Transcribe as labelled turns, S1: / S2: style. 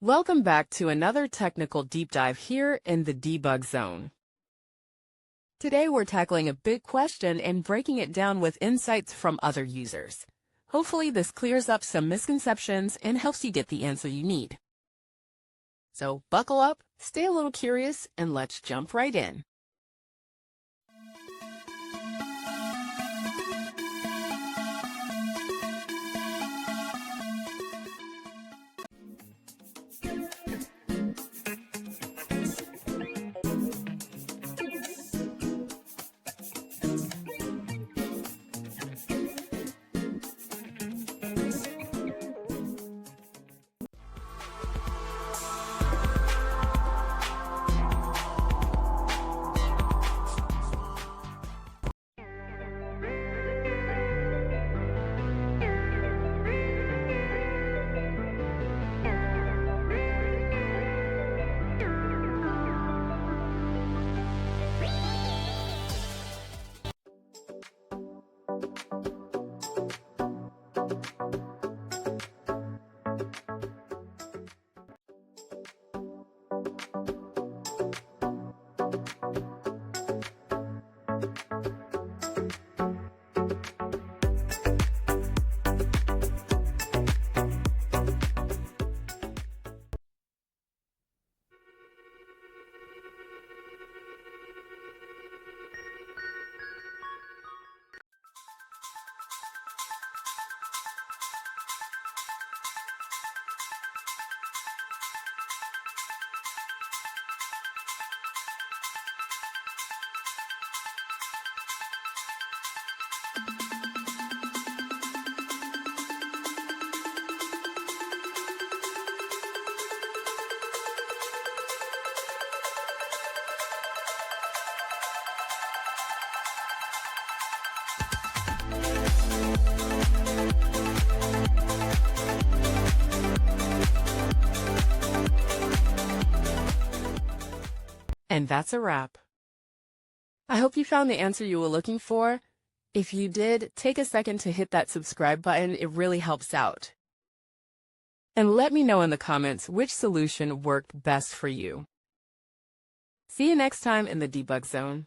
S1: Welcome back to another technical deep dive here in the debug zone. Today we're tackling a big question and breaking it down with insights from other users. Hopefully this clears up some misconceptions and helps you get the answer you need. So buckle up, stay a little curious, and let's jump right in. And that's a wrap. I hope you found the answer you were looking for. If you did, take a second to hit that subscribe button. It really helps out. And let me know in the comments which solution worked best for you. See you next time in the debug zone.